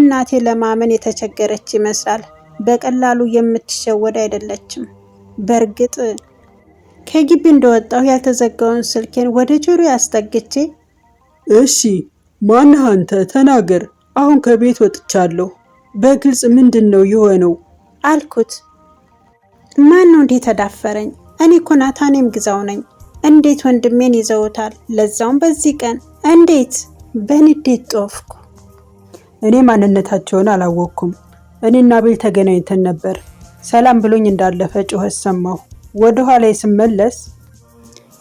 እናቴ ለማመን የተቸገረች ይመስላል። በቀላሉ የምትሸወድ አይደለችም። በእርግጥ ከግቢ እንደወጣሁ ያልተዘጋውን ስልኬን ወደ ጆሮ ያስጠግቼ እሺ ማነህ አንተ? ተናገር። አሁን ከቤት ወጥቻለሁ። በግልጽ ምንድን ነው የሆነው? አልኩት። ማን ነው እንዴት ተዳፈረኝ? እኔ እኮ ናታኔም ግዛው ነኝ። እንዴት ወንድሜን ይዘውታል? ለዛውም በዚህ ቀን እንዴት? በንዴት ጦፍኩ። እኔ ማንነታቸውን አላወቅኩም። እኔና አቤል ተገናኝተን ነበር። ሰላም ብሎኝ እንዳለፈ ጩኸት ሰማሁ። ወደ ኋላ ስመለስ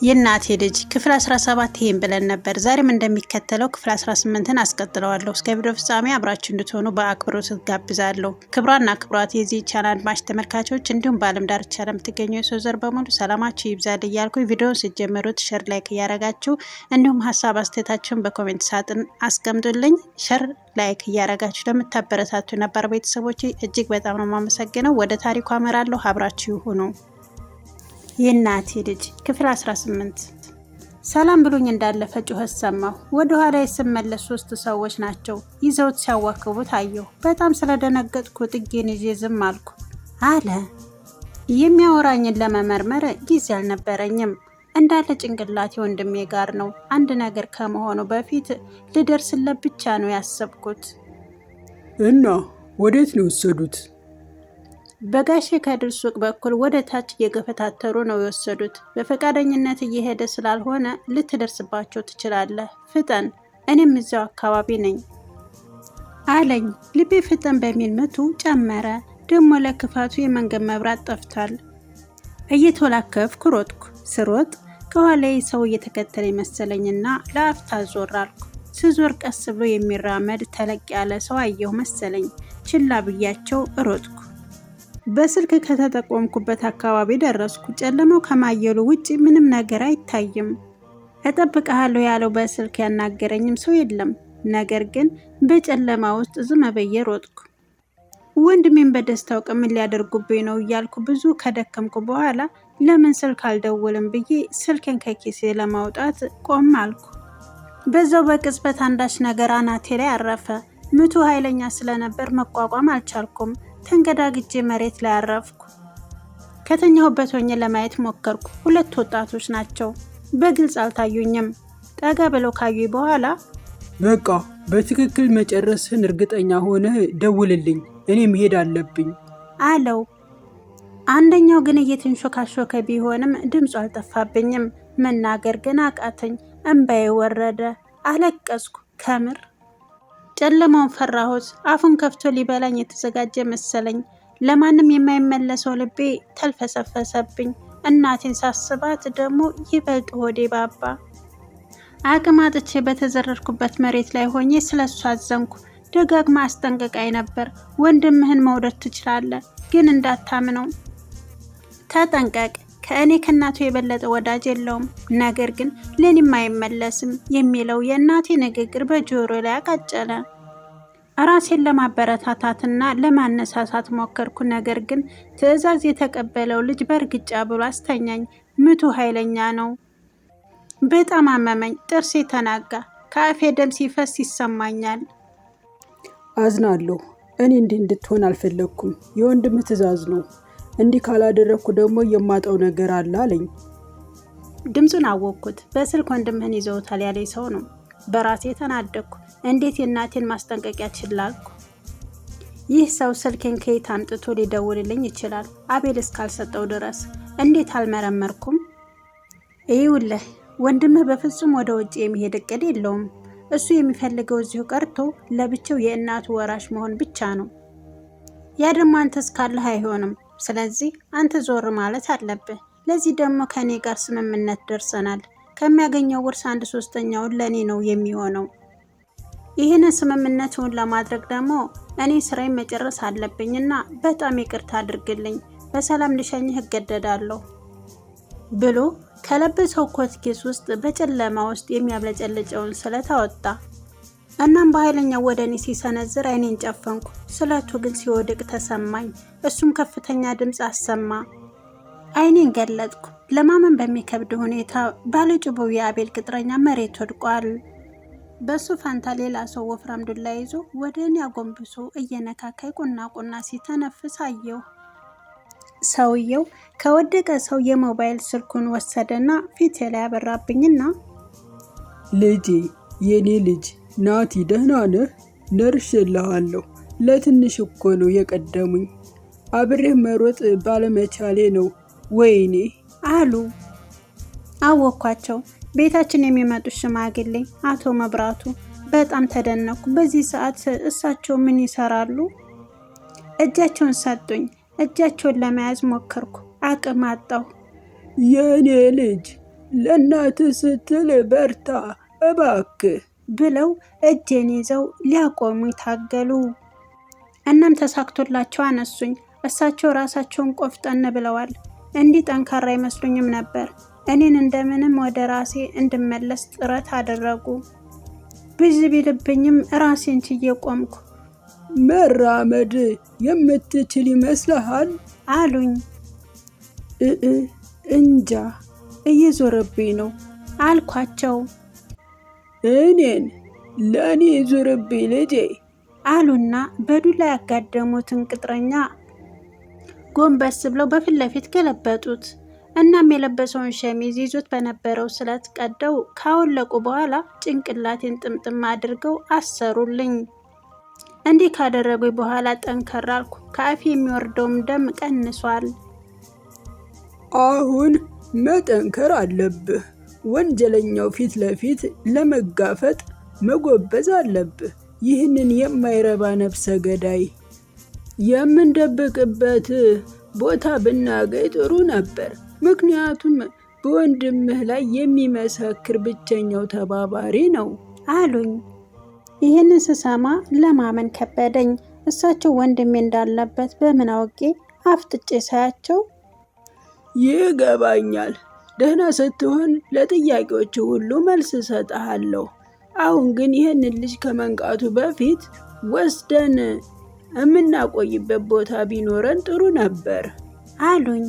የእናቴ ልጅ ክፍል 17 ይሄን ብለን ነበር። ዛሬም እንደሚከተለው ክፍል 18ን አስቀጥለዋለሁ። እስከ ቪዲዮ ፍጻሜ አብራችሁ እንድትሆኑ በአክብሮት ጋብዛለሁ። ክብሯና ክብሯት የዚህ ቻናል አድማጭ ተመልካቾች እንዲሁም በዓለም ዳርቻ ለምትገኙ የሰው ዘር በሙሉ ሰላማችሁ ይብዛል እያልኩ ቪዲዮውን ስትጀምሩት ሸር ላይክ እያረጋችሁ እንዲሁም ሀሳብ አስተያየታችሁን በኮሜንት ሳጥን አስቀምጡልኝ። ሸር ላይክ እያረጋችሁ ለምታበረታቱ ነበር ቤተሰቦች እጅግ በጣም ነው የማመሰግነው። ወደ ታሪኩ አመራለሁ። አብራችሁ ሁኑ። የእናቴ ልጅ ክፍል 18። ሰላም ብሎኝ እንዳለፈ ጩኸት ሰማሁ። ወደ ኋላ ስመለስ 3 ሰዎች ናቸው ይዘውት ሲያዋክቡት አየሁ። በጣም ስለደነገጥኩ ጥጌን ይዤ ዝም አልኩ አለ። የሚያወራኝን ለመመርመር ጊዜ አልነበረኝም። እንዳለ ጭንቅላቴ ወንድሜ ጋር ነው። አንድ ነገር ከመሆኑ በፊት ልደርስለት ብቻ ነው ያሰብኩት። እና ወዴት ነው የወሰዱት? በጋሼ ከድር ሱቅ በኩል ወደ ታች እየገፈታተሩ ነው የወሰዱት። በፈቃደኝነት እየሄደ ስላልሆነ ልትደርስባቸው ትችላለህ። ፍጠን፣ እኔም እዚያው አካባቢ ነኝ አለኝ። ልቤ ፍጠን በሚል ምቱ ጨመረ። ደግሞ ለክፋቱ የመንገድ መብራት ጠፍቷል። እየተወላከፍኩ ሮጥኩ። ስሮጥ ከኋላዬ ሰው እየተከተለ መሰለኝና ለአፍታ ዞር አልኩ። ስዞር ቀስ ብሎ የሚራመድ ተለቅ ያለ ሰው አየሁ መሰለኝ። ችላ ብያቸው ሮጥኩ። በስልክ ከተጠቆምኩበት አካባቢ ደረስኩ። ጨለማው ከማየሉ ውጭ ምንም ነገር አይታይም። እጠብቅሃለሁ ያለው በስልክ ያናገረኝም ሰው የለም። ነገር ግን በጨለማ ውስጥ ዝም ብዬ ሮጥኩ። ወንድሜን በደስታው ምን ሊያደርጉብኝ ነው እያልኩ ብዙ ከደከምኩ በኋላ ለምን ስልክ አልደውልም ብዬ ስልኬን ከኪሴ ለማውጣት ቆም አልኩ። በዛው በቅጽበት አንዳች ነገር አናቴ ላይ አረፈ። ምቱ ኃይለኛ ስለነበር መቋቋም አልቻልኩም። ተንገዳግጄ መሬት ላይ አረፍኩ። ከተኛሁበት ሆኜ ለማየት ሞከርኩ። 2 ወጣቶች ናቸው። በግልጽ አልታዩኝም። ጠጋ ብለው ካዩኝ በኋላ በቃ በትክክል መጨረስህን እርግጠኛ ሆነህ ደውልልኝ፣ እኔ መሄድ አለብኝ አለው። አንደኛው ግን እየተንሾካሾከ ቢሆንም ድምፁ አልጠፋብኝም። መናገር ግን አቃተኝ። እንባዬ ወረደ። አለቀስኩ ከምር። ጨለማውን ፈራሁት። አፉን ከፍቶ ሊበላኝ የተዘጋጀ መሰለኝ። ለማንም የማይመለሰው ልቤ ተልፈሰፈሰብኝ። እናቴን ሳስባት ደግሞ ይበልጥ ሆዴ ባባ። አቅም አጥቼ በተዘረርኩበት መሬት ላይ ሆኜ ስለሷ አዘንኩ። ደጋግማ አስጠንቅቃኝ ነበር። ወንድምህን መውደድ ትችላለህ፣ ግን እንዳታምነው፣ ተጠንቀቅ። ከእኔ ከእናቱ የበለጠ ወዳጅ የለውም፣ ነገር ግን ለኔም አይመለስም የሚለው የእናቴ ንግግር በጆሮ ላይ አቃጨለ። ራሴን ለማበረታታትና ለማነሳሳት ሞከርኩ። ነገር ግን ትዕዛዝ የተቀበለው ልጅ በእርግጫ ብሎ አስተኛኝ። ምቱ ኃይለኛ ነው። በጣም አመመኝ። ጥርሴ ተናጋ። ከአፌ ደም ሲፈስ ይሰማኛል። አዝናለሁ። እኔ እንዲህ እንድትሆን አልፈለግኩም። የወንድም ትዕዛዝ ነው። እንዲህ ካላደረግኩ ደግሞ የማጣው ነገር አለ አለኝ። ድምፁን አወቅኩት። በስልክ ወንድምህን ይዘውታል ያለኝ ሰው ነው። በራሴ ተናደኩ። እንዴት የእናቴን ማስጠንቀቂያ ችላልኩ? ይህ ሰው ስልኬን ከየት አምጥቶ ሊደውልልኝ ይችላል? አቤል እስካልሰጠው ድረስ እንዴት አልመረመርኩም? ይኸውልህ ወንድምህ በፍጹም ወደ ውጭ የሚሄድ እቅድ የለውም። እሱ የሚፈልገው እዚሁ ቀርቶ ለብቻው የእናቱ ወራሽ መሆን ብቻ ነው። ያ ደግሞ አንተ እስካለህ አይሆንም። ስለዚህ አንተ ዞር ማለት አለብህ። ለዚህ ደግሞ ከኔ ጋር ስምምነት ደርሰናል። ከሚያገኘው ውርስ 1/3ኛውን ለኔ ነው የሚሆነው። ይህንን ስምምነቱን ለማድረግ ደግሞ እኔ ስራዬን መጨረስ አለብኝና በጣም ይቅርታ አድርግልኝ። በሰላም ልሸኝህ እገደዳለሁ ብሎ ከለበሰው ኮት ኪስ ውስጥ በጨለማ ውስጥ የሚያብለጨልጨውን ስለት አወጣ። እናም በኃይለኛው ወደ እኔ ሲሰነዝር አይኔን ጨፈንኩ። ስለቱ ግን ሲወድቅ ተሰማኝ። እሱም ከፍተኛ ድምፅ አሰማ። አይኔን ገለጥኩ። ለማመን በሚከብድ ሁኔታ ባለጭቡው የአቤል ቅጥረኛ መሬት ወድቋል። በሱ ፋንታ ሌላ ሰው ወፍራም ዱላ ይዞ ወደ እኔ አጎንብሶ እየነካካይ ቁና ቁና ሲተነፍስ አየሁ። ሰውየው ከወደቀ ሰው የሞባይል ስልኩን ወሰደና ፊቴ ላይ ያበራብኝና ልጄ፣ የኔ ልጅ ናቲ ደህና ነህ? ደርሼልሃለሁ። ለትንሽ እኮ ነው የቀደሙኝ። አብሬህ መሮጥ ባለመቻሌ ነው። ወይኔ አሉ። አወኳቸው። ቤታችን የሚመጡት ሽማግሌ አቶ መብራቱ። በጣም ተደነኩ። በዚህ ሰዓት እሳቸው ምን ይሰራሉ? እጃቸውን ሰጡኝ። እጃቸውን ለመያዝ ሞከርኩ፣ አቅም አጣሁ። የእኔ ልጅ ለእናትህ ስትል በርታ እባክህ ብለው እጄን ይዘው ሊያቆሙ ታገሉ። እናም ተሳክቶላቸው አነሱኝ። እሳቸው ራሳቸውን ቆፍጠን ብለዋል። እንዲህ ጠንካራ አይመስሉኝም ነበር። እኔን እንደምንም ወደ ራሴ እንድመለስ ጥረት አደረጉ። ብዥ ቢልብኝም ራሴን ችዬ ቆምኩ። መራመድ የምትችል ይመስልሃል? አሉኝ። እንጃ እየዞረብኝ ነው አልኳቸው። እኔን ለእኔ ዞረብኝ ልጄ አሉና በዱላ ያጋደሙትን ቅጥረኛ ጎንበስ ብለው በፊት ለፊት ገለበጡት። እናም የለበሰውን ሸሚዝ ይዞት በነበረው ስለት ቀደው ካወለቁ በኋላ ጭንቅላቴን ጥምጥም አድርገው አሰሩልኝ። እንዲህ ካደረጉኝ በኋላ ጠንከር አልኩ። ከአፌ የሚወርደውም ደም ቀንሷል። አሁን መጠንከር አለብህ። ወንጀለኛው ፊት ለፊት ለመጋፈጥ መጎበዝ አለብህ። ይህንን የማይረባ ነፍሰ ገዳይ የምንደብቅበት ቦታ ብናገኝ ጥሩ ነበር። ምክንያቱም በወንድምህ ላይ የሚመሰክር ብቸኛው ተባባሪ ነው አሉኝ። ይህንን ስሰማ ለማመን ከበደኝ። እሳቸው ወንድሜ እንዳለበት በምን አውቄ? አፍጥጬ ሳያቸው ይገባኛል። ደህና ስትሆን ለጥያቄዎች ሁሉ መልስ እሰጥሃለሁ። አሁን ግን ይህንን ልጅ ከመንቃቱ በፊት ወስደን የምናቆይበት ቦታ ቢኖረን ጥሩ ነበር አሉኝ።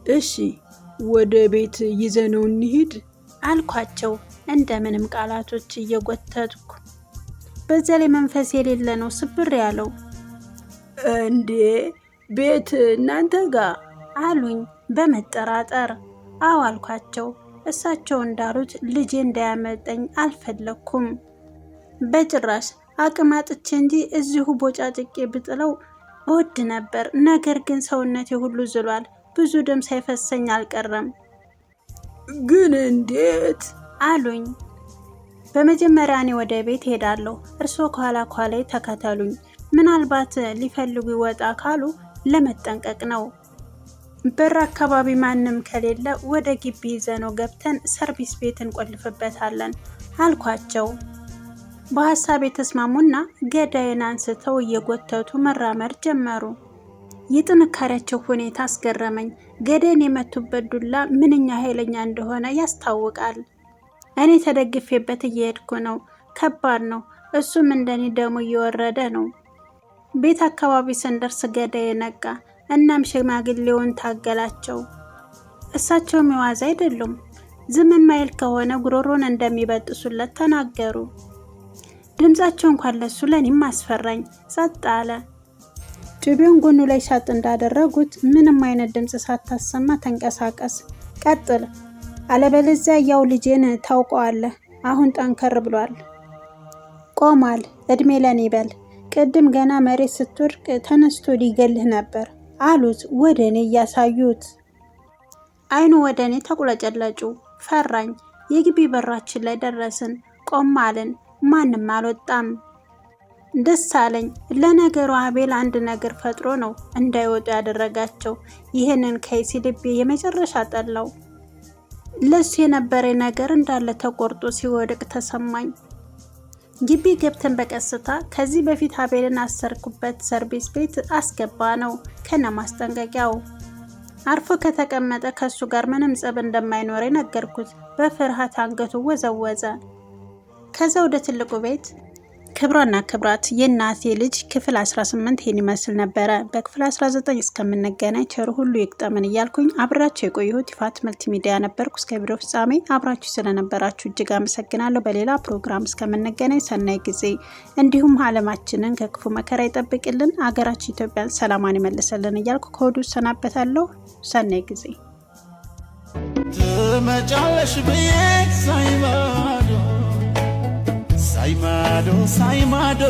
እሺ ወደ ቤት ይዘነው እንሂድ አልኳቸው እንደምንም ቃላቶች እየጎተትኩ። በዛ ላይ መንፈስ የሌለ ነው ስብር ያለው። እንዴ ቤት እናንተ ጋር አሉኝ በመጠራጠር። አዎ አልኳቸው። እሳቸው እንዳሉት ልጄ እንዳያመልጠኝ አልፈለኩም። በጭራሽ አቅም አጥቼ እንጂ እዚሁ ቦጫጭቄ ብጥለው እወድ ነበር። ነገር ግን ሰውነቴ ሁሉ ዝሏል። ብዙ ደም ሳይፈሰኝ አልቀረም። ግን እንዴት አሉኝ። በመጀመሪያ እኔ ወደ ቤት ሄዳለሁ፣ እርስዎ ከኋላ ኋላዬ ተከተሉኝ። ምናልባት ሊፈልጉ ይወጣ ካሉ ለመጠንቀቅ ነው። በር አካባቢ ማንም ከሌለ ወደ ግቢ ይዘነው ገብተን ሰርቪስ ቤት እንቆልፍበታለን አልኳቸው። በሀሳብ የተስማሙና ገዳይን አንስተው እየጎተቱ መራመድ ጀመሩ። የጥንካሬያቸው ሁኔታ አስገረመኝ። ገዳይን የመቱበት ዱላ ምንኛ ኃይለኛ እንደሆነ ያስታውቃል። እኔ ተደግፌበት እየሄድኩ ነው። ከባድ ነው። እሱም እንደኔ ደሙ እየወረደ ነው። ቤት አካባቢ ስንደርስ ገዳይ ነቃ። እናም ሽማግሌውን ታገላቸው። እሳቸውም የዋዛ አይደሉም። ዝም ማይል ከሆነ ጉሮሮን እንደሚበጥሱለት ተናገሩ። ድምጻቸው እንኳን ለሱ ለኔም አስፈራኝ። ጸጥ አለ። ጭቤውን ጎኑ ላይ ሻጥ እንዳደረጉት ምንም አይነት ድምጽ ሳታሰማ ተንቀሳቀስ፣ ቀጥል፣ አለበለዚያ ያው ልጄን ታውቀዋለህ። አሁን ጠንከር ብሏል፣ ቆሟል። እድሜ ለኔ በል። ቅድም ገና መሬት ስትወድቅ ተነስቶ ሊገልህ ነበር አሉት ወደ እኔ እያሳዩት። አይኑ ወደ እኔ ተቁለጨለጩ። ፈራኝ። የግቢ በራችን ላይ ደረስን። ቆም አልን። ማንም አልወጣም። ደስ አለኝ። ለነገሩ አቤል አንድ ነገር ፈጥሮ ነው እንዳይወጡ ያደረጋቸው። ይህንን ከይሲ ልቤ የመጨረሻ ጠላው። ለሱ የነበረ ነገር እንዳለ ተቆርጦ ሲወድቅ ተሰማኝ። ግቢ ገብተን በቀስታ ከዚህ በፊት አቤልን አሰርኩበት ሰርቪስ ቤት አስገባ ነው ከነ ማስጠንቀቂያው። አርፎ ከተቀመጠ ከሱ ጋር ምንም ጸብ እንደማይኖር ነገርኩት። በፍርሃት አንገቱ ወዘወዘ። ከዛ ወደ ትልቁ ቤት ክብሯና ክብራት የእናቴ ልጅ ክፍል 18 ይህን ይመስል ነበረ። በክፍል 19 እስከምንገናኝ ቸር ሁሉ ይግጠመን እያልኩኝ አብራችሁ የቆየሁት ይፋት መልቲሚዲያ ነበርኩ። እስከ ቪዲዮ ፍጻሜ አብራችሁ ስለነበራችሁ እጅግ አመሰግናለሁ። በሌላ ፕሮግራም እስከምንገናኝ ሰናይ ጊዜ፣ እንዲሁም ዓለማችንን ከክፉ መከራ ይጠብቅልን፣ አገራችን ኢትዮጵያን ሰላማን ይመልሰልን እያልኩ ከወዲሁ ሰናበታለሁ። ሰናይ ጊዜ። ትመጫለሽ ብዬ ሳይማዶ ሳይማዶ